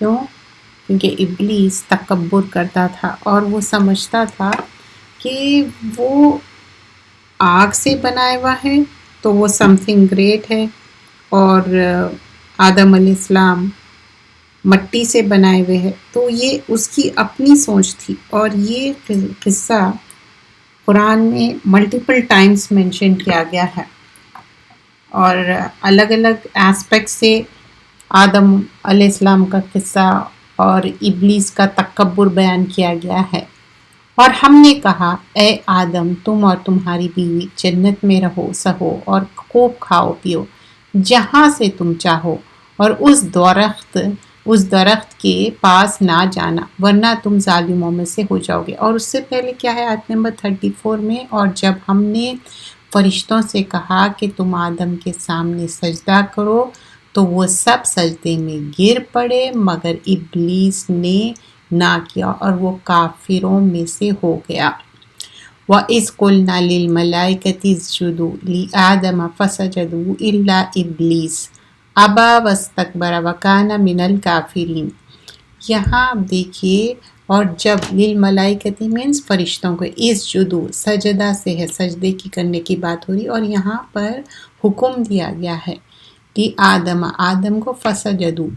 کیوں؟ کیونکہ ابلیس تکبر کرتا تھا اور وہ سمجھتا تھا کہ وہ آگ سے بنایا ہوا ہے تو وہ سم تھنگ گریٹ ہے، اور آدم علیہ السلام مٹی سے بنائے ہوئے ہیں، تو یہ اس کی اپنی سوچ تھی۔ اور یہ قصہ قرآن میں ملٹیپل ٹائمز مینشن کیا گیا ہے، اور الگ الگ ایسپیکٹ سے آدم علیہ السلام کا قصہ اور ابلیس کا تکبر بیان کیا گیا ہے۔ اور ہم نے کہا اے آدم، تم اور تمہاری بیوی جنت میں رہو سہو اور خوب کھاؤ پیو جہاں سے تم چاہو، اور اس درخت کے پاس نہ جانا ورنہ تم ظالموں میں سے ہو جاؤ گے۔ اور اس سے پہلے کیا ہے آیت نمبر 34 میں، اور جب ہم نے فرشتوں سے کہا کہ تم آدم کے سامنے سجدہ کرو تو وہ سب سجدے میں گر پڑے مگر ابلیس نے نہ کیا اور وہ کافروں میں سے ہو گیا۔ وَإِذْ قُلْنَا لِلْمَلَائِكَةِ اسْجُدُوا لِآدَمَ فَسَجَدُوا إِلَّا إِبْلِيسَ أَبَى وَاسْتَكْبَرَ وَكَانَ مِنَ الْكَافِرِينَ۔ یہاں آپ دیکھیے، اور جب للملائکتی مینس فرشتوں کو، اسجدوا سجدہ سے ہے، سجدے کی کرنے کی بات ہو رہی، اور یہاں پر حکم دیا گیا ہے کہ آدم کو فسجدوا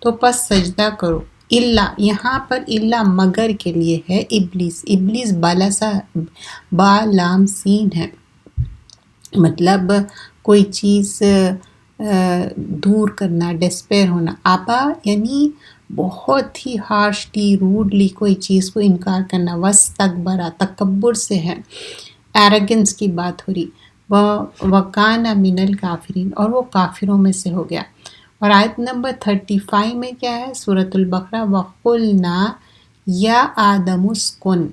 تو پس سجدہ کرو، الا یہاں پر الا مگر کے لیے ہے، ابلیس با لام سین ہے، مطلب کوئی چیز دور کرنا، ڈسپیر ہونا۔ آبا یعنی بہت ہی ہارشلی روڈلی کوئی چیز کو انکار کرنا، واستکبرا تکبر سے ہے، ایروگنس کی بات ہو رہی، وَكَانَ مِنَ الْكَافِرِينَ اور وہ کافروں میں سے ہو گیا۔ اور آیت نمبر 35 میں کیا ہے سورۃ البقرہ، وَقُلْنَا یا آدم اسکن،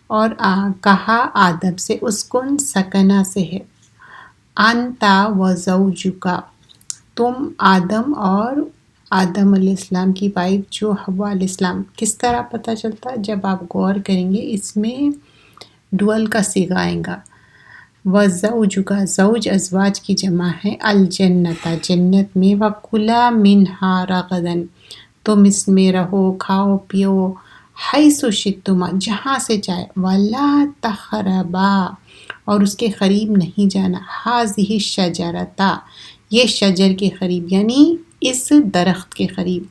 اور کہا آدم سے، اسکن سکنہ سے ہے، انتا وزوجکا تم آدم اور آدم علیہ السلام کی وائف جو حوا علیہ السلام۔ کس طرح پتہ چلتا ہے؟ جب آپ غور کریں گے اس میں ڈوئل کا صیغہ آئے گا، وزوجکا زوج ازواج کی جمع ہے، الجنت جنت میں، وکلا منہا رغدن تم اس میں رہو کھاؤ پیو، حیث شئتما جہاں سے چاہے، ولا تقربا اور اس کے قریب نہیں جانا، ہذہ الشجرۃ یہ شجر کے قریب یعنی اس درخت کے قریب،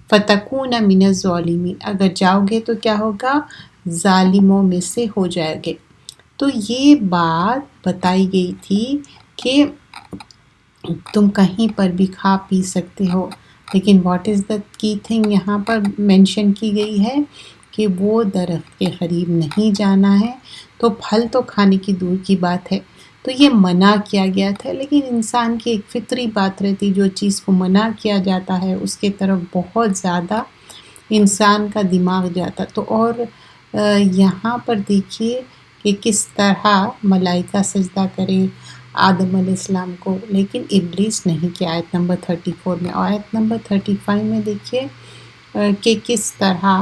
فتکون من الظالمین اگر جاؤ گے تو کیا ہوگا؟ ظالموں میں سے ہو جائے گے۔ تو یہ بات بتائی گئی تھی کہ تم کہیں پر بھی کھا پی سکتے ہو، لیکن واٹ از دا کی تھنگ یہاں پر مینشن کی گئی ہے کہ وہ درخت کے قریب نہیں جانا ہے۔ تو پھل تو کھانے کی دور کی بات ہے، تو یہ منع کیا گیا تھا، لیکن انسان کی ایک فطری بات رہتی، جو چیز کو منع کیا جاتا ہے اس کے طرف بہت زیادہ انسان کا دماغ جاتا۔ تو اور یہاں پر دیکھیے کہ کس طرح ملائکہ سجدہ کرے آدم علیہ السلام کو، لیکن ابلیس نہیں کیا، آیت نمبر 34 میں۔ اور آیت نمبر 35 میں دیکھیے کہ کس طرح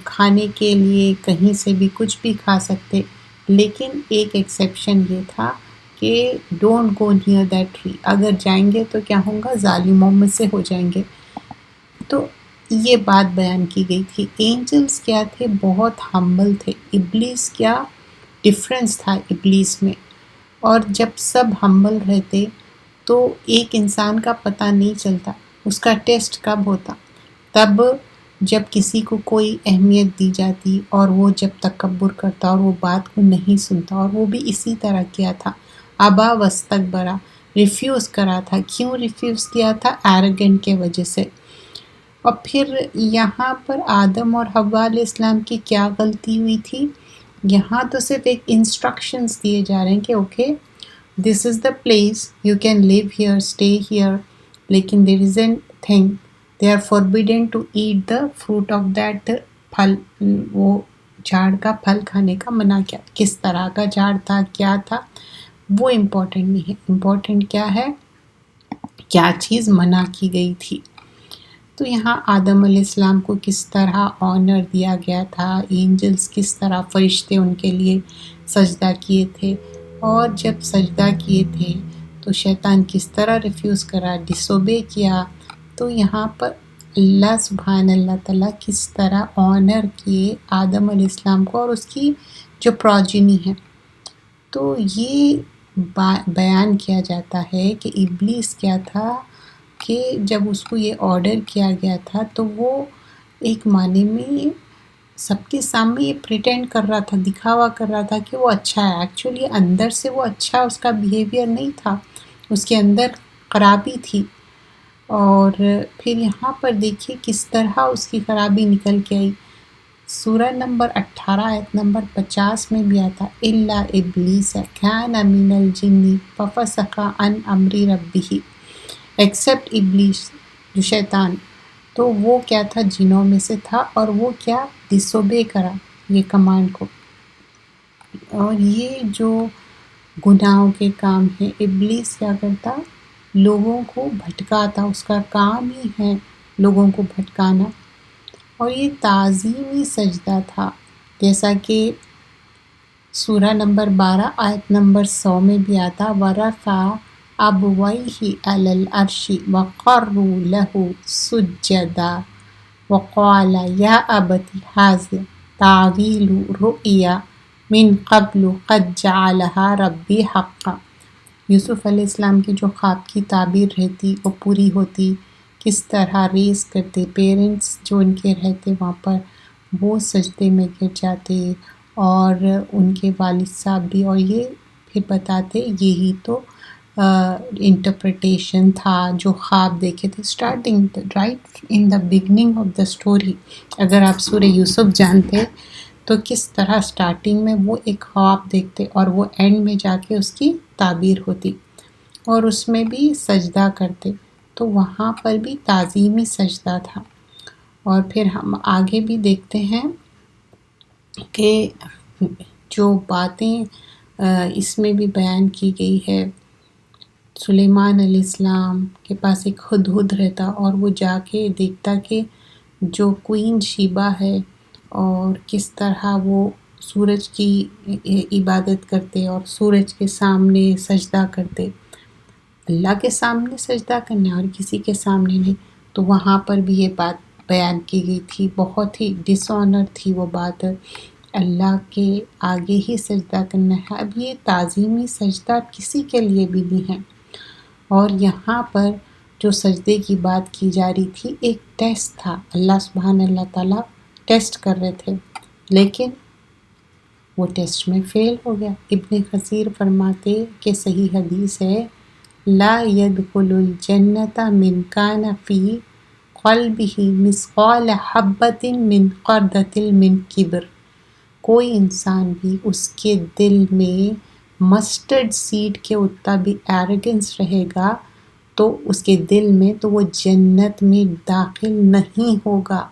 کھانے کے لیے کہیں سے بھی کچھ بھی کھا سکتے، لیکن ایک ایکسیپشن یہ تھا کہ don't go near that tree, اگر جائیں گے تو کیا ہوگا؟ ظالموں میں سے ہو جائیں گے۔ تو یہ بات بیان کی گئی تھی۔ اینجلز کیا تھے؟ بہت ہمبل تھے۔ ابلیس کیا ڈفرینس تھا ابلیس میں؟ اور جب سب ہمبل رہتے تو ایک انسان کا پتہ نہیں چلتا اس کا ٹیسٹ کب ہوتا، تب جب کسی کو کوئی اہمیت دی جاتی اور وہ جب تکبر کرتا اور وہ بات کو نہیں سنتا، اور وہ بھی اسی طرح کیا تھا، ابا واستکبرا ریفیوز کرا تھا۔ کیوں ریفیوز کیا تھا؟ ایروگنٹ کے وجہ سے۔ اور پھر یہاں پر آدم اور حوا علیہ السلام کی کیا غلطی ہوئی تھی؟ یہاں تو صرف ایک انسٹرکشنز دیے جا رہے ہیں کہ okay this is the place you can leave here stay here, لیکن there is an thing they are forbidden to eat the fruit of that پھل، وہ جھاڑ کا پھل کھانے کا منع کیا۔ کس طرح کا جھاڑ تھا، کیا تھا، وہ امپورٹنٹ نہیں ہے، امپورٹنٹ کیا ہے، کیا چیز منع کی گئی تھی۔ تو یہاں آدم علیہ السلام کو کس طرح آنر دیا گیا تھا، اینجلز کس طرح فرشتے ان کے لیے سجدہ کیے تھے، اور جب سجدہ کیے تھے تو شیطان کس طرح ریفیوز کرا، ڈس اوبے کیا۔ تو یہاں پر اللہ سبحان اللہ تعالیٰ کس طرح آنر کیے آدم علیہ السلام کو اور اس کی جو پروجنی ہے. تو یہ بیان کیا جاتا ہے کہ ابلیس کیا تھا کہ جب اس کو یہ آرڈر کیا گیا تھا تو وہ ایک معنی میں سب کے سامنے یہ پریٹینڈ کر رہا تھا، دکھاوا کر رہا تھا کہ وہ اچھا ہے. ایکچولی اندر سے وہ اچھا اس کا بیہیویئر نہیں تھا، اس کے اندر خرابی تھی. اور پھر یہاں پر دیکھیے کس طرح اس کی خرابی نکل کے آئی. سورہ نمبر 18 آیت نمبر 50 میں بھی آتا الا ابلیس کان من الجن ففسق عن امر ربہ، ایکسپٹ ابلیس جو شیطان، تو وہ کیا تھا جنوں میں سے تھا اور وہ کیا ڈس اوبے کرا یہ کمانڈ کو. اور یہ جو گناہوں کے کام ہیں ابلیس کیا کرتا لوگوں کو بھٹکاتا، اس کا کام ہی ہے لوگوں کو بھٹکانا. اور یہ تعظیمی سجدہ تھا جیسا کہ سورہ نمبر 12 آیت نمبر 100 میں بھی آتا ورفع ابویہ علی العرش وخروا لہ سجدا وقال یا ابت ھذا تعویل رؤیا من قبل قد جعلها ربی حقا. یوسف علیہ السلام کی جو خواب کی تعبیر رہتی وہ پوری ہوتی، کس طرح ریز کرتے پیرنٹس جو ان کے رہتے وہاں پر وہ سجدے میں گر جاتے اور ان کے والد صاحب بھی، اور یہ پھر بتاتے یہی تو انٹرپریٹیشن تھا جو خواب دیکھے تھے starting right in the beginning of the story. اگر آپ سورہ یوسف جانتے تو کس طرح اسٹارٹنگ میں وہ ایک خواب دیکھتے اور وہ اینڈ میں جا کے اس کی تعبیر ہوتی اور اس میں بھی سجدہ کرتے. تو وہاں پر بھی تعظیمی سجدہ تھا. اور پھر ہم آگے بھی دیکھتے ہیں کہ جو باتیں اس میں بھی بیان کی گئی ہے. سلیمان علیہ السلام کے پاس ایک ہدہد رہتا اور وہ جا کے دیکھتا کہ جو کوئین شیبہ ہے اور کس طرح وہ سورج کی عبادت کرتے اور سورج کے سامنے سجدہ کرتے. اللہ کے سامنے سجدہ کرنا اور کسی کے سامنے نہیں. تو وہاں پر بھی یہ بات بیان کی گئی تھی، بہت ہی ڈس آنر تھی وہ بات، اللہ کے آگے ہی سجدہ کرنا ہے. اب یہ تعظیمی سجدہ کسی کے لیے بھی نہیں ہے. اور یہاں پر جو سجدے کی بات کی جا رہی تھی ایک ٹیسٹ تھا، اللہ سبحان اللہ تعالیٰ ٹیسٹ کر رہے تھے لیکن وہ ٹیسٹ میں فیل ہو گیا. ابن کثیر فرماتے کہ صحیح حدیث ہے لا يدخل الجنت من کان فی قلبہ مثقال حبۃ من خردۃ من کبر. کوئی انسان بھی اس کے دل میں مسٹرڈ سیڈ کے اتنا بھی ایروگنس رہے گا تو اس کے دل میں تو وہ جنت میں داخل نہیں ہوگا.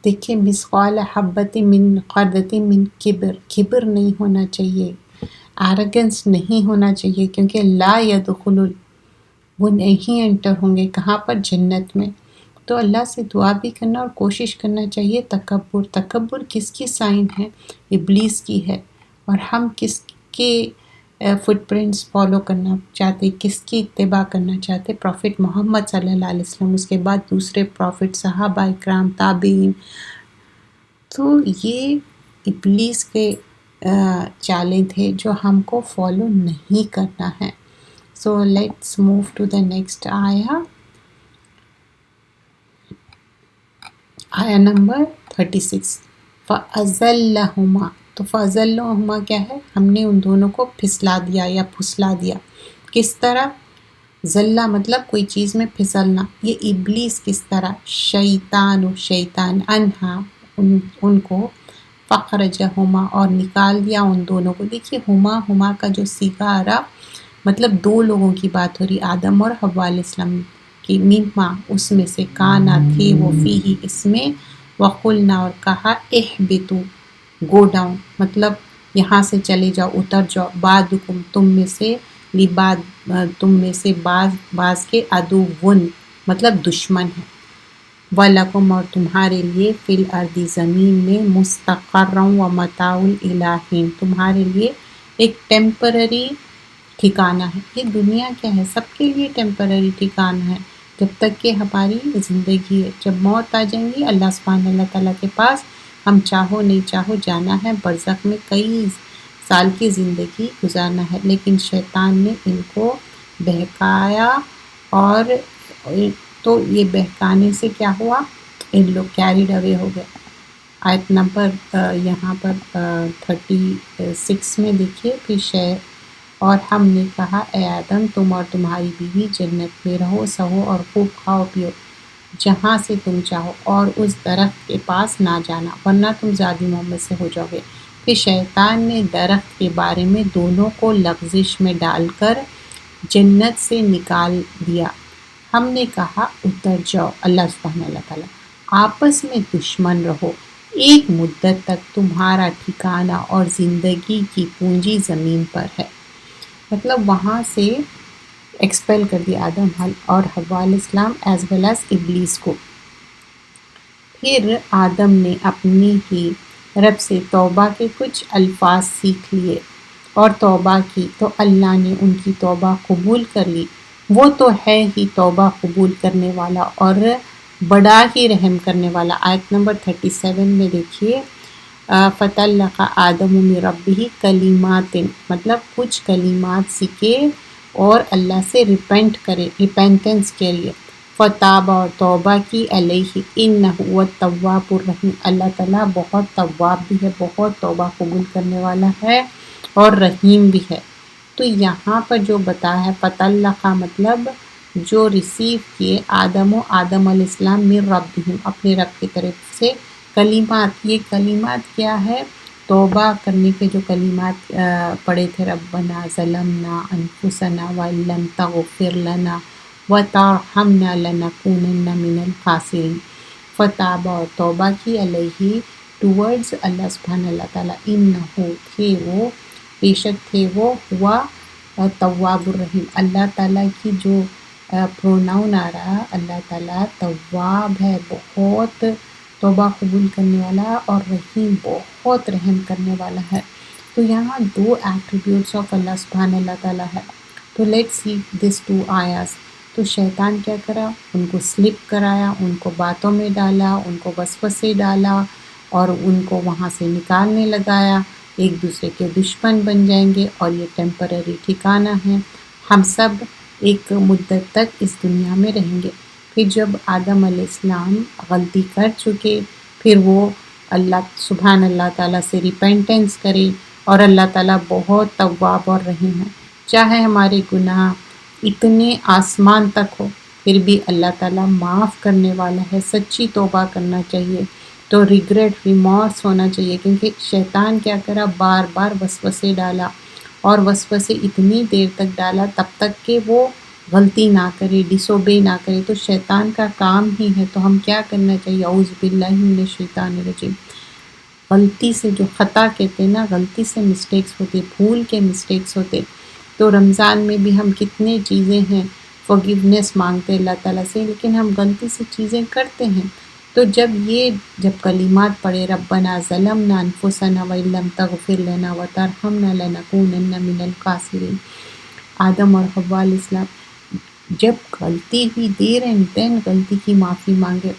دیکھیں مثقال حبۃ من خردۃ من کبر، کبر نہیں ہونا چاہیے، ایروگنس نہیں ہونا چاہیے، کیونکہ لا يدخل وہ نہیں انٹر ہوں گے کہاں پر جنت میں. تو اللہ سے دعا بھی کرنا اور کوشش کرنا چاہیے. تکبر کس کی سائن ہے؟ ابلیس کی ہے. اور ہم کس کے فٹ پرنٹس فالو کرنا چاہتے، کس کی اتباع کرنا چاہتے؟ پروفٹ محمد صلی اللہ علیہ وسلم، اس کے بعد دوسرے پروفٹ، صحابہ اکرام، تابعین. تو یہ ابلیس کے چالیں تھے جو ہم کو فالو نہیں کرنا ہے. So let's move to the next ayah. آیا نمبر 36 فَأَزَلَّهُمَا. تو فَأَزَلَّهُمَا کیا ہے؟ ہم نے ان دونوں کو پھسلا دیا یا پھسلا دیا. کس طرح؟ زلہ مطلب کوئی چیز میں پھسلنا. یہ ابلیس کس طرح؟ شیطان انہا ان کو فَخْرَجَهُمَا اور نکال دیا ان دونوں کو. دیکھیے ہما کا جو صیغہ آ رہا مطلب دو لوگوں کی بات ہو رہی، آدم اور حوا علیہ السلام کی. مما اس میں سے، کانا تھے وہ، فیہی اس میں، وقلنا اور کہا اہبتو گو ڈاؤن مطلب یہاں سے چلے جاؤ، اتر جاؤ، بعضکم تم میں سے، تم میں سے بعض کے، عدوٌ مطلب دشمن ہے، وَلَکُمْ اور تمہارے لیے، فی الارض زمین میں، مستقرٌ و متاع الی حین تمہارے لیے ایک ٹیمپرری ٹھکانہ ہے. یہ دنیا کیا ہے؟ سب کے لیے ٹیمپرری ٹھکانہ ہے. جب تک کہ ہماری زندگی ہے. جب موت آ جائیں گی اللہ تعالیٰ کے پاس ہم چاہو نہیں چاہو جانا ہے، برزخ میں کئی سال کی زندگی گزارنا ہے. لیکن شیطان نے ان کو بہکایا، اور تو یہ بہکانے سے کیا ہوا، ان لوگ کیریڈ اوے ہو گئے. آیت نمبر یہاں پر 36 میں دیکھیے. پھر اور ہم نے کہا اے آدم تم اور تمہاری بیوی جنت میں رہو سہو اور خوب کھاؤ پیو جہاں سے تم چاہو، اور اس درخت کے پاس نہ جانا ورنہ تم ظالموں میں سے ہو جاؤ گے. پھر شیطان نے درخت کے بارے میں دونوں کو لغزش میں ڈال کر جنت سے نکال دیا. ہم نے کہا اتر جاؤ، اللہ تعالیٰ آپس میں دشمن رہو ایک مدت تک، تمہارا ٹھکانہ اور زندگی کی پونجی زمین پر ہے. مطلب وہاں سے ایکسپیل کر دیا آدم اور حوا علیہ السلام ایز ویل ایز ابلیس کو. پھر آدم نے اپنی ہی رب سے توبہ کے کچھ الفاظ سیکھ لیے اور توبہ کی، تو اللہ نے ان کی توبہ قبول کر لی. وہ تو ہے ہی توبہ قبول کرنے والا اور بڑا ہی رحم کرنے والا. آیت نمبر 37 میں دیکھیے. فَطَلَّقَ آدَمُ مِن رَبِّهِ کلمات، مطلب کچھ کلمات سیکھے اور اللہ سے ریپینٹنس کریے. فتاب اور توبہ کی علیہ انہ هو التواب الرحیم، اللہ تعالیٰ بہت تواب بھی ہے، بہت توبہ قبول کرنے والا ہے اور رحیم بھی ہے. تو یہاں پر جو بتایا ہے فَطَلَّقَ مطلب جو ریسیو کیے آدم علیہ السلام من ربہم اپنے رب کی طرف سے کلمات. یہ کلمات کیا ہے؟ توبہ کرنے کے جو کلمات پڑھے تھے، ربنا ظلمنا انفسنا وان لم تغفر لنا وترحمنا لنکونن من الخاسرین. فتاب اور توبہ کی علیہ ٹورڈز اللہ سبحانہ اللہ تعالیٰ، انہو تھے وہ، بے شک تھے وہ، ہوا تواب الرحیم. اللہ تعالیٰ کی جو پروناؤن آ رہا، اللہ تعالیٰ تواب ہے، بہت توبہ قبول کرنے والا، اور رحیم بہت رحم کرنے والا ہے. تو یہاں دو ایٹریبیوٹس آف اللہ سبحانہ اللہ تعالیٰ ہے. تو لیٹ سی دس ٹو آیاز. تو شیطان کیا کرا، ان کو سلپ کرایا، ان کو باتوں میں ڈالا، ان کو وسوسے ڈالا اور ان کو وہاں سے نکالنے لگایا. ایک دوسرے کے دشمن بن جائیں گے اور یہ ٹیمپرری ٹھکانہ ہے، ہم سب ایک مدت تک اس دنیا میں رہیں گے. پھر جب آدم علیہ السلام غلطی کر چکے، پھر وہ اللہ سبحان اللہ تعالیٰ سے ریپینٹنس کرے، اور اللہ تعالیٰ بہت تواب اور رحیم ہے. چاہے ہمارے گناہ اتنے آسمان تک ہو پھر بھی اللہ تعالیٰ معاف کرنے والا ہے. سچی توبہ کرنا چاہیے، تو ریگریٹ ریمورس ہونا چاہیے، کیونکہ شیطان کیا کرا، بار بار وسوسے ڈالا، اور وسوسے اتنی دیر تک ڈالا تب تک کہ وہ غلطی نہ کرے، ڈس اوبے نہ کرے. تو شیطان کا کام ہی ہے. تو ہم کیا کرنا چاہیے، اعوذ باللہ من الشیطان الرجیم. غلطی سے جو خطا کہتے ہیں نا، غلطی سے مسٹیکس ہوتے، بھول کے مسٹیکس ہوتے. تو رمضان میں بھی ہم کتنے چیزیں ہیں فورگیونیس مانگتے اللہ تعالیٰ سے، لیکن ہم غلطی سے چیزیں کرتے ہیں. تو جب کلمات پڑھے ربنا ظلمنا انفسنا وان لم تغفر لنا وترحمنا لنکونن من الخاسرین، آدم اور حوا علیہ السلام جب غلطی ہوئی دیر اینڈ دین غلطی کی معافی مانگے.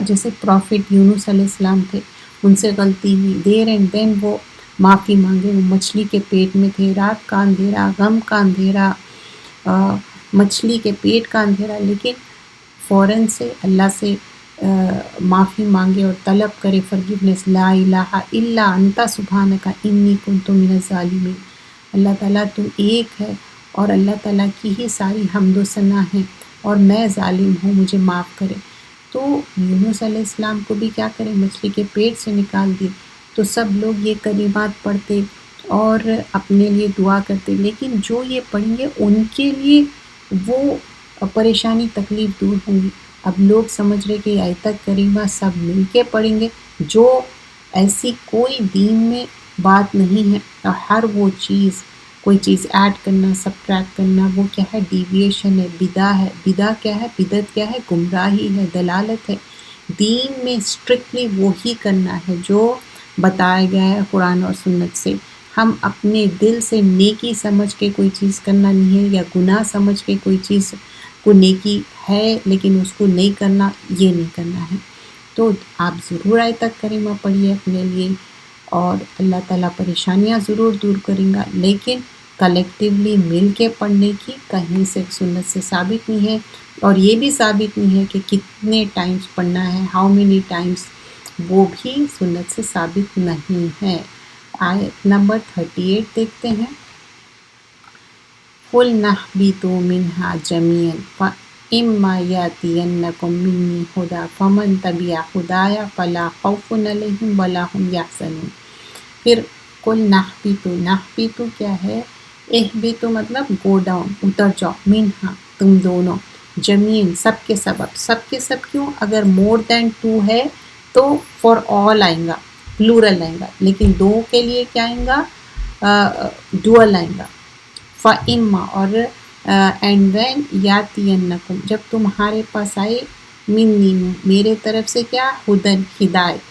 جیسے پروفٹ یونس علیہ السلام تھے، ان سے غلطی ہوئی، دیر اینڈ دین وہ معافی مانگے. وہ مچھلی کے پیٹ میں تھے، رات کا اندھیرا، غم کا اندھیرا، مچھلی کے پیٹ کا اندھیرا، لیکن فوراً سے اللہ سے معافی مانگے اور طلب کرے فرگیونیس. لا الہ الا انت سبحانک انی کنت من الظالمین. اللہ تعالیٰ تو ایک ہے، اور اللہ تعالیٰ کی ہی ساری حمد و ثنا ہے، اور میں ظالم ہوں، مجھے معاف کرے. تو یونس علیہ السلام کو بھی کیا کرے، مچھلی کے پیٹ سے نکال دی. تو سب لوگ یہ کلمات پڑھتے اور اپنے لیے دعا کرتے، لیکن جو یہ پڑھیں گے ان کے لیے وہ پریشانی تکلیف دور ہوں گی. اب لوگ سمجھ رہے کہ آیت کریمہ سب مل کے پڑھیں گے، جو ایسی کوئی دین میں بات نہیں ہے. ہر وہ چیز، کوئی چیز ایڈ کرنا، سبٹریکٹ کرنا، وہ کیا ہے، ڈیویشن ہے، بدعہ ہے. بدعہ کیا ہے، بدعت کیا ہے، گمراہی ہے، دلالت ہے. دین میں اسٹرکٹلی وہی کرنا ہے جو بتایا گیا ہے قرآن اور سنت سے. ہم اپنے دل سے نیکی سمجھ کے کوئی چیز کرنا نہیں ہے، یا گناہ سمجھ کے کوئی چیز کو نیکی ہے لیکن اس کو نہیں کرنا، یہ نہیں کرنا ہے۔ تو آپ ضرور آیت کریمہ پڑھیے اپنے لیے، اور اللہ تعالیٰ پریشانیاں ضرور دور کریں گا، لیکن کلیکٹیولی مل کے پڑھنے کی کہیں سے سنت سے ثابت نہیں ہے، اور یہ بھی ثابت نہیں ہے کہ کتنے ٹائمز پڑھنا ہے، ہاؤ مینی ٹائمز، وہ بھی سنت سے ثابت نہیں ہے۔ آیت نمبر 38 دیکھتے ہیں۔ قُلْنَا اهْبِطُوا مِنْهَا جَمِيعًا فَإِمَّا يَأْتِيَنَّكُم مِّنِّي هُدًى فَمَن تَبِعَ هُدَايَ فَلَا خَوْفٌ عَلَيْهِمْ وَلَا هُمْ يَحْزَنُونَ۔ پھر قُلْنَا اهْبِطُوا، نَهْبِطُوا کیا ہے؟ اہبطوا مطلب گو ڈاؤن، اتر جاؤ، منہا تم دونوں، جمین سب کے سب کیوں؟ اگر مور دین ٹو ہے تو فار آل آئیں گا، پلورل آئیں گا، لیکن دو کے لیے کیا آئیں گا؟ ڈوئل آئیں گا۔ فَإِمَّا اور اینڈ وین یاتینکم، جب تمہارے پاس آئے، منی میرے طرف سے کیا؟ ہدن ہدایت،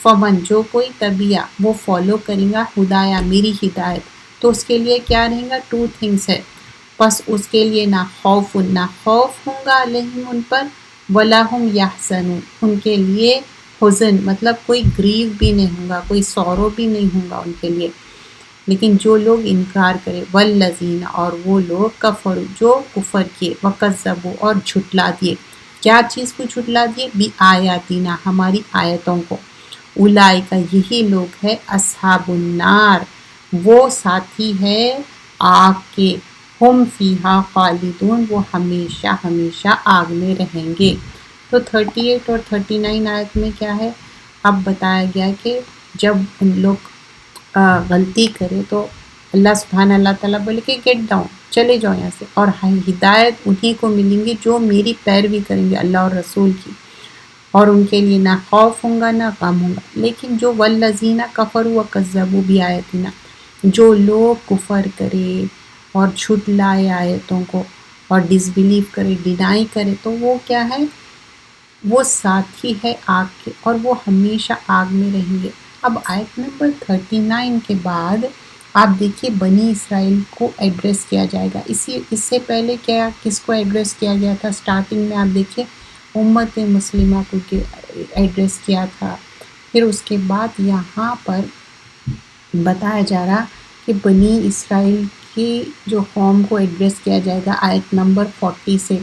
فمن جو کوئی تبیہ وہ فالو کرے گا، ہدایہ میری ہدایت، تو اس کے لیے کیا رہیں گا؟ 2 تھنگس ہے، بس اس کے لیے نہ خوف ہوں گا علیہم ان پر، ولا ہم یحزنون ان کے لیے حزن مطلب کوئی گریو بھی نہیں ہوگا، کوئی سورو بھی نہیں ہوگا ان کے لیے۔ لیکن جو لوگ انکار کرے، والذین اور وہ لوگ کفروا جو کفر کیے، وکذبوا اور جھٹلا دیے، کیا چیز کو جھٹلا دیے؟ بھی آیاتنا ہماری آیتوں کو، اولئک یہی لوگ ہے اصحاب النار، وہ ساتھی ہے آگ کے، ہم فیہا خالدون وہ ہمیشہ ہمیشہ آگ میں رہیں گے۔ تو 38 اور 39 آیت میں کیا ہے؟ اب بتایا گیا کہ جب ان لوگ غلطی کرے تو اللہ تعالیٰ بولے کہ گیٹ ڈاؤن، چلے جاؤ یہاں سے، اور ہدایت انہی کو ملیں گی جو میری پیروی کریں گے اللہ اور رسول کی، اور ان کے لیے نہ خوف ہوں گا نہ غم ہوں گا۔ لیکن جو والذین کفروا وکذبوا بآیاتنا، جو لوگ کفر کرے اور جھٹلائے آیتوں کو اور ڈس بلیو کرے، ڈینائی کرے، تو وہ کیا ہے؟ وہ ساتھی ہے آگ کے، اور وہ ہمیشہ آگ میں رہیں گے۔ اب آیت نمبر 39 کے بعد آپ دیکھیے بنی اسرائیل کو ایڈریس کیا جائے گا۔ اس سے پہلے کیا کس کو ایڈریس کیا گیا تھا؟ سٹارٹنگ میں آپ دیکھیے امت مسلمہ کو ایڈریس کیا تھا، پھر اس کے بعد یہاں پر بتایا جا رہا کہ بنی اسرائیل کی جو قوم کو ایڈریس کیا جائے گا آیت نمبر 40 سے،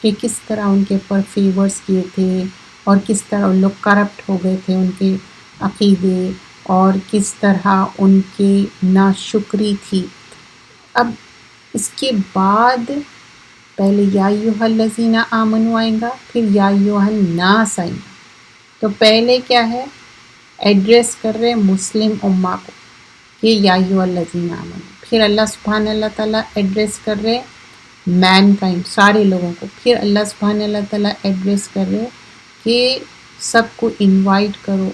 کہ کس طرح ان کے پر فیورز کیے تھے، اور کس طرح ان لوگ کرپٹ ہو گئے تھے ان کے عقیدے، اور کس طرح ان کی ناشکری تھی۔ اب اس کے بعد پہلے یا ایھا الذین آمنوا آئیں گا، پھر یا ایھا الناس آئیں گا۔ تو پہلے کیا ہے؟ ایڈریس کر رہے مسلم امہ کو کہ یا ایھا الذین آمنوا، پھر اللہ سبحانہ اللہ تعالیٰ ایڈریس کر رہے مین کائنڈ سارے لوگوں کو، پھر اللہ سبحانہ اللہ تعالیٰ ایڈریس کر رہے کہ سب کو انوائٹ کرو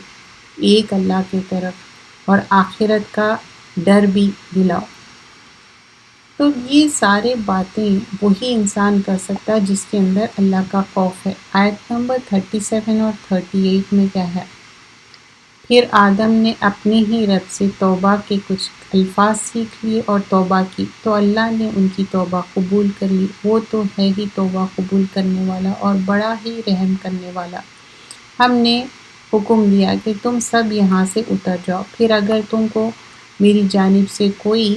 ایک اللہ کی طرف، اور آخرت کا ڈر بھی دلاؤ۔ تو یہ سارے باتیں وہی انسان کر سکتا ہے جس کے اندر اللہ کا خوف ہے۔ آیت نمبر 37 اور 38 میں کیا ہے؟ پھر آدم نے اپنے ہی رب سے توبہ کے کچھ الفاظ سیکھ لیے اور توبہ کی، تو اللہ نے ان کی توبہ قبول کر لی، وہ تو ہے ہی توبہ قبول کرنے والا اور بڑا ہی رحم کرنے والا۔ ہم نے حکم دیا کہ تم سب یہاں سے اتر جاؤ، پھر اگر تم کو میری جانب سے کوئی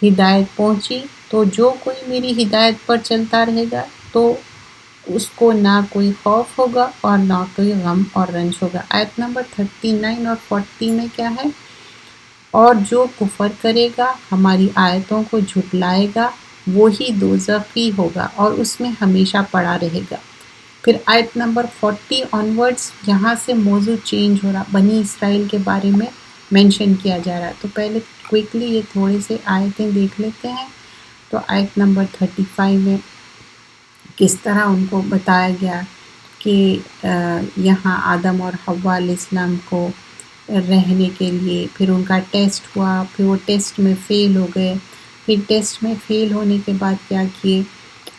ہدایت پہنچی تو جو کوئی میری ہدایت پر چلتا رہے گا تو اس کو نہ کوئی خوف ہوگا اور نہ کوئی غم اور رنج ہوگا۔ آیت نمبر 39 اور 40 میں کیا ہے؟ اور جو کفر کرے گا، ہماری آیتوں کو جھٹلائے گا، وہی دوزخی ہوگا اور اس میں ہمیشہ پڑا رہے گا۔ پھر آیت نمبر 40 آنورڈز یہاں سے موضوع چینج ہو رہا، بنی اسرائیل کے بارے میں مینشن کیا جا رہا ہے۔ تو پہلے کوئکلی یہ تھوڑے سے آیتیں دیکھ لیتے ہیں۔ تو آیت نمبر 35 میں کس طرح ان کو بتایا گیا کہ یہاں آدم اور حوا علیہ السلام کو رہنے کے لیے، پھر ان کا ٹیسٹ ہوا، پھر وہ ٹیسٹ میں فیل ہو گئے، پھر ٹیسٹ میں فیل ہونے کے بعد کیا کیے؟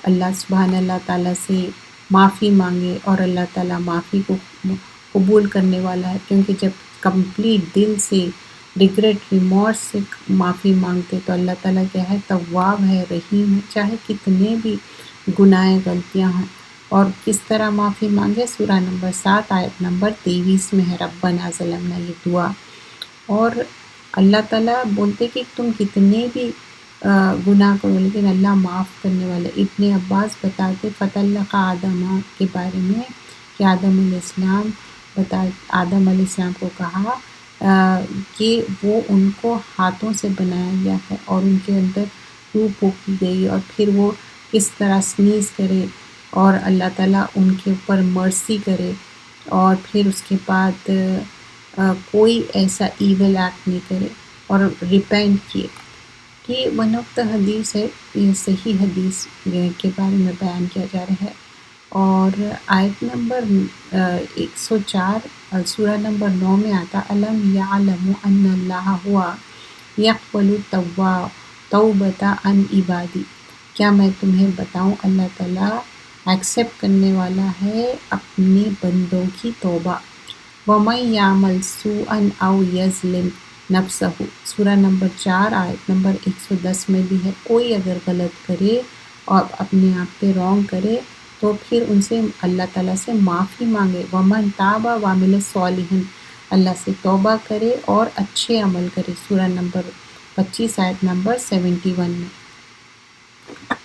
اللہ سبحانہ اللہ تعالیٰ سے معافی مانگے، اور اللہ تعالیٰ معافی کو قبول کرنے والا ہے، کیونکہ جب کمپلیٹ دل سے ریگریٹ ریمورس سے معافی مانگتے تو اللہ تعالیٰ کیا ہے؟ تواب ہے، رحیم ہے، چاہے کتنے بھی گناہ غلطیاں ہیں، اور کس طرح معافی مانگے؟ سورہ نمبر 7 آیت نمبر 23 میں ہے ربنا ظلمنا، یہ دعا۔ اور اللہ تعالیٰ بولتے کہ تم کتنے بھی گناہ کرو لیکن اللہ معاف کرنے والا۔ ابن عباس بتاتے فتح آدم کے بارے میں کہ آدم علیہ السلام کو کہا کہ وہ ان کو ہاتھوں سے بنایا گیا ہے اور ان کے اندر روح پھونکی گئی، اور پھر وہ کس طرح سنیز کرے اور اللہ تعالیٰ ان کے اوپر مرسی کرے، اور پھر اس کے بعد کوئی ایسا ایول ایکٹ نہیں کرے اور ریپینٹ کیے۔ کہ ون آف دا حدیث ہے، یہ صحیح حدیث کے بارے میں بیان کیا جا رہا ہے۔ اور آیت نمبر 104 سورہ نمبر 9 میں آتا الم یعلم ان اللہ ہوا یقبل توبۃ عن عبادی، کیا میں تمہیں بتاؤں اللہ تعالیٰ ایکسیپٹ کرنے والا ہے اپنے بندوں کی توبہ۔ وَمَن يَعْمَلْ سُوءًا أَوْ يَظْلِمْ نَفْسَهُ، سورہ نمبر 4 آیت نمبر 110 میں بھی ہے، کوئی اگر غلط کرے اور اپنے آپ پہ رونگ کرے تو پھر ان سے اللہ تعالیٰ سے معافی مانگے۔ وَمَن تَابَ وَعَمِلَ صَالِحًا، اللہ سے توبہ کرے اور اچھے عمل کرے، سورہ نمبر 25 آیت نمبر 71 میں۔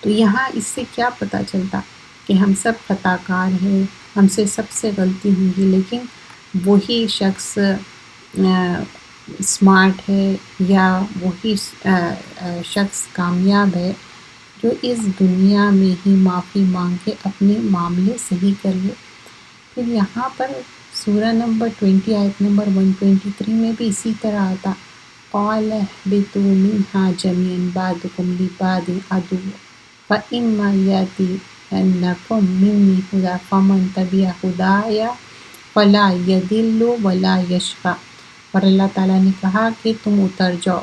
تو یہاں اس سے کیا پتہ چلتا کہ ہم سب خطا کار ہیں، ہم سے سب سے غلطی ہوں گی، لیکن وہی شخص اسمارٹ ہے یا وہی شخص کامیاب ہے جو اس دنیا میں ہی معافی مانگ کے اپنے معاملے صحیح کر لے۔ پھر یہاں پر سورہ نمبر 20 آیت نمبر 123 میں بھی اسی طرح آتا قَالَ اهْبِطُوا مِنْهَا جَمِيعًا بَعْضُكُمْ لِبَعْضٍ عَدُوٌّ فَإِمَّا يَأْتِيَنَّكُم مِّنِّي هُدًى فَمَن تَبِعَ هُدَايَ فَلَا يَضِلُّ وَلَا يَشْقَىٰ۔ اور اللہ تعالیٰ نے کہا کہ تم اتر جاؤ،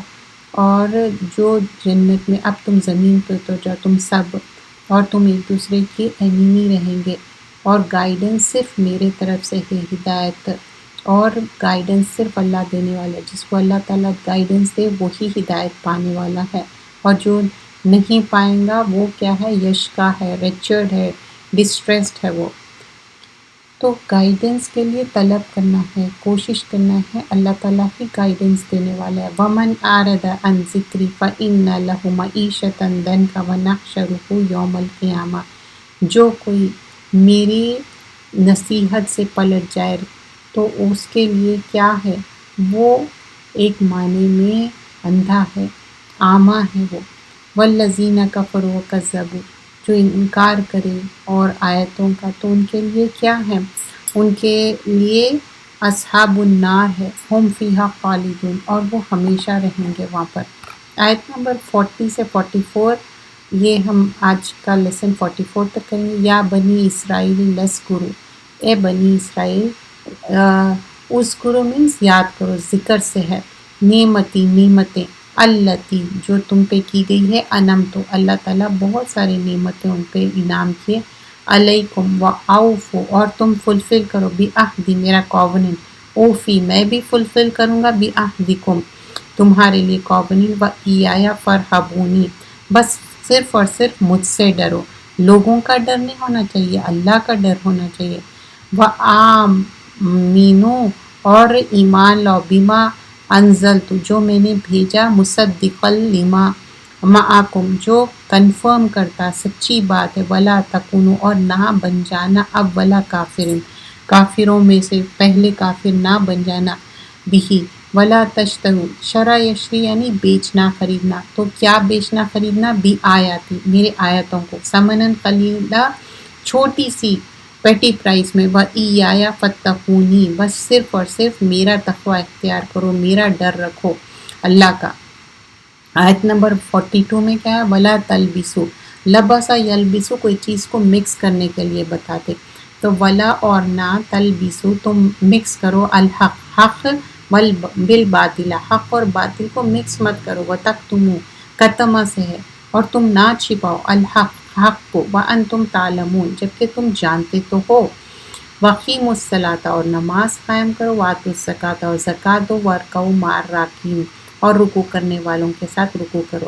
اور جو جنت میں، اب تم زمین پہ اتر جاؤ تم سب، اور تم ایک دوسرے کے انیمی رہیں گے، اور گائیڈنس صرف میرے طرف سے ہے، ہدایت اور گائیڈنس صرف اللہ دینے والا ہے، جس کو اللہ تعالیٰ گائیڈنس دے وہی ہدایت پانے والا ہے، اور جو نہیں پائیں گا وہ کیا ہے؟ یشقا ہے، ریچرڈ ہے، ڈسٹریسڈ ہے وہ۔ تو گائیڈنس کے لیے طلب کرنا ہے، کوشش کرنا ہے، اللہ تعالیٰ ہی گائیڈنس دینے والا ہے۔ وَمَنْ أَعْرَضَ عَنْ ذِكْرِي فَإِنَّ لَهُ مَعِيشَةً ضَنْكًا وَنَحْشُرُهُ يَوْمَ الْقِيَامَةِ، جو کوئی میری نصیحت سے پلٹ جائے تو اس کے لیے کیا ہے؟ وہ ایک معنی میں اندھا ہے، اعمیٰ ہے وہ۔ وَالَّذِينَ كَفَرُوا وَكَذَّبُوا، جو انکار کرے اور آیتوں کا، تو ان کے لیے کیا ہے؟ ان کے لیے اصحاب النار ہے، ہم فیہا خالدون، اور وہ ہمیشہ رہیں گے وہاں پر۔ آیت نمبر 40 سے 44، یہ ہم آج کا لیسن 44 تک کریں گے۔ یا بنی اسرائیل لذکروا، اے بنی اسرائیل اذکروا مینس یاد کرو، ذکر سے ہے، نعمتیں التی جو تم پہ کی گئی ہے، انعمت اللہ تعالیٰ بہت ساری نعمتیں ان پہ انعام کیے، علیکم واوفوا، اور تم فلفل کرو، بعہدی میرا کووننٹ، اوفی میں بھی فلفل کروں گا، بعہدکم تمہارے لیے کووننٹ، وایایا فرحبونی بس صرف اور صرف مجھ سے ڈرو، لوگوں کا ڈر نہیں ہونا چاہیے، اللہ کا ڈر ہونا چاہیے۔ وآمینو اور ایمان لاؤ، بما انزلت جو میں نے بھیجا، مصدقا لما معکم جو کنفرم کرتا سچی بات ہے، ولا تکونوا اور نہ بن جانا اولا کافرین کافروں میں سے پہلے کافر نہ بن جانا، بھی ولا تشتروا شرع یشری یعنی بیچنا خریدنا، تو کیا بیچنا خریدنا؟ بھی آیاتی میرے آیتوں کو، ثمناً قلیلا چھوٹی سی پیٹی پرائز میں، وَإِيَّايَ فَاتَّقُونِ بس صرف اور صرف میرا تقوی اختیار کرو، میرا ڈر رکھو اللہ کا۔ آیت نمبر 42 میں کیا ہے؟ وَلَا تَلْبِسُوا لَبَسَ يَلْبِسُ کوئی چیز کو مکس کرنے کے لیے بتاتے، تو ولا اور نہ تلبسو تم مکس کرو، الحق حق بالباطل حق اور باطل کو مکس مت کرو، وَتَكْتُمُوا کتما سے ہے، اور تم نہ چھپاؤ، الحق حق کو، وَأَنْتُمْ تَعْلَمُونَ جبکہ تم جانتے تو ہو، وَأَقِیمُوا الصَّلَاةَ اور نماز قائم کرو، وَآتُوا الزَّکَاةَ اور زکوٰۃ دو، وَارْکَعُوا مَعَ الرَّاکِعِینَ اور رکوع کرنے والوں کے ساتھ رکوع کرو۔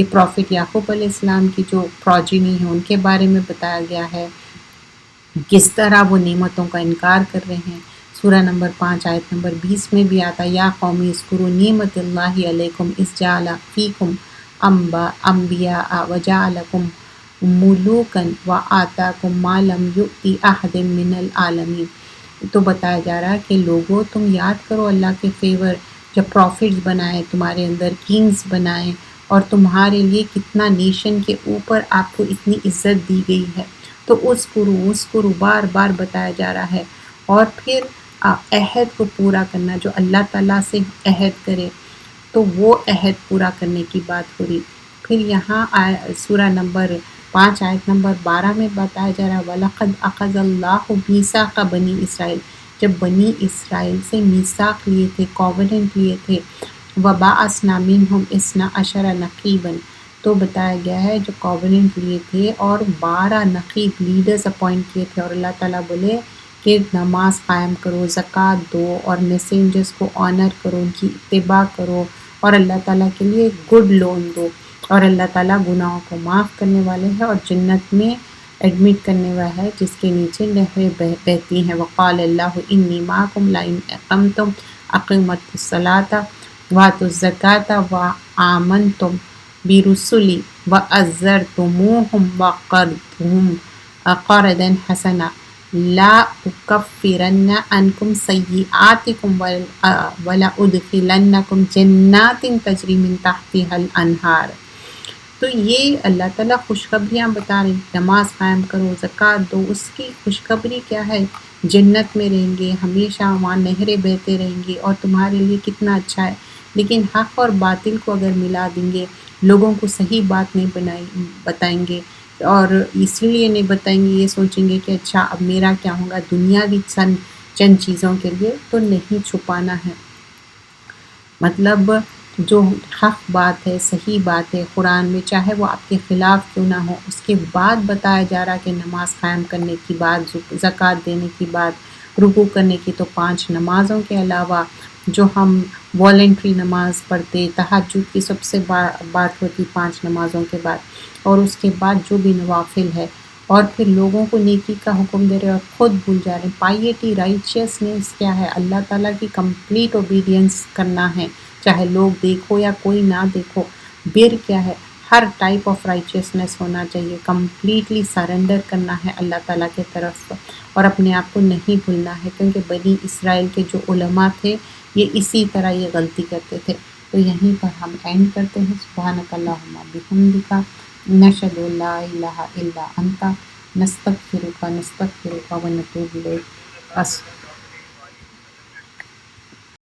یہ پروفٹ یعقوب علیہ السلام کی جو پروجینی ہے ان کے بارے میں بتایا گیا ہے، کس طرح وہ نعمتوں کا انکار کر رہے ہیں۔ سورہ نمبر 5 آیت نمبر 20 میں بھی آتا یا قومی اذکروا نعمت اللہ علیکم اذ جعل فیکم انبیاء وجعلکم ملوکا وآتاکم ما لم یؤت احد من العالمین۔ تو بتایا جا رہا ہے کہ لوگوں تم یاد کرو اللہ کے فیور، جب پروفٹس بنائے تمہارے اندر، کنگز بنائے، اور تمہارے لیے کتنا نیشن کے اوپر آپ کو اتنی عزت دی گئی ہے۔ تو اس کو بار بار بتایا جا رہا ہے۔ اور پھر عہد کو پورا کرنا، جو اللہ تعالیٰ سے عہد کرے تو وہ عہد پورا کرنے کی بات ہو رہی۔ پھر یہاں سورہ نمبر 5 آیت نمبر 12 میں بتایا جا رہا ہے وَلَقَدْ أَخَذَ اللَّهُ مِيثَاقَ بَنِي اسرائیل، جب بنی اسرائیل سے میثاق لیے تھے، کووننٹ لیے تھے، وَبَعَثْنَا مِنْهُمْ اثْنَا عَشَرَ نَقِيبًا، تو بتایا گیا ہے جو کووننٹ لیے تھے اور 12 نقیب لیڈرز اپوائنٹ کیے تھے، اور اللہ تعالیٰ بولے کہ نماز قائم کرو، زکوٰۃ دو، اور میسنجرز کو آنر کرو، ان کی اتباع کرو، اور اللہ تعالیٰ کے لیے گڈ لون دو، اور اللہ تعالیٰ گناہوں کو معاف کرنے والے ہیں اور جنت میں ایڈمٹ کرنے والا ہے جس کے نیچے نہریں بہتی ہیں۔ وقال اللہ انی معکم لئن اقمتم اقیمت الصلاۃ وآتوا الزکاۃ وآمنتم برسلی وعزرتموہم وقرضتم قرضا حسنا لا اکفرن عنکم سیئاتکم ولادخلنکم جنات تجری من تحتها الانہار۔ تو یہ اللہ تعالیٰ خوشخبریاں بتا رہے ہیں، نماز قائم کرو، زکوٰۃ دو، اس کی خوشخبری کیا ہے؟ جنت میں رہیں گے ہمیشہ، وہاں نہریں بہتے رہیں گی اور تمہارے لیے کتنا اچھا ہے۔ لیکن حق اور باطل کو اگر ملا دیں گے، لوگوں کو صحیح بات نہیں بتائیں گے، اور اس لیے نہیں بتائیں گے، یہ سوچیں گے کہ اچھا اب میرا کیا ہوگا دنیاوی چند چیزوں کے لیے، تو نہیں چھپانا ہے۔ مطلب جو حق بات ہے، صحیح بات ہے قرآن میں، چاہے وہ آپ کے خلاف کیوں نہ ہو، اس کے بعد بتایا جا رہا کہ نماز قائم کرنے کی بات، زکوٰۃ دینے کی بات، رکوع کرنے کی، تو 5 نمازوں کے علاوہ جو ہم والنٹری نماز پڑھتے، تہجد کی سب سے بات ہوتی 5 نمازوں کے بعد، اور اس کے بعد جو بھی نوافل ہے، اور پھر لوگوں کو نیکی کا حکم دے رہے اور خود بھول جا رہے ہیں۔ پائیٹی، رائچیسنس کیا ہے؟ اللہ تعالیٰ کی کمپلیٹ اوبیڈینس کرنا ہے، چاہے لوگ دیکھو یا کوئی نہ دیکھو۔ بر کیا ہے؟ ہر ٹائپ آف رائچیسنس ہونا چاہیے، کمپلیٹلی سرنڈر کرنا ہے اللہ تعالیٰ کے طرف، اور اپنے آپ کو نہیں بھولنا ہے، کیونکہ بنی اسرائیل کے جو علماء تھے یہ اسی طرح یہ غلطی کرتے تھے۔ تو یہیں پر ہم اینڈ کرتے ہیں۔ سبحانک اللہم بحمدک نشہد ان لا الہ الا انت نستغفرک ونتوب الیک۔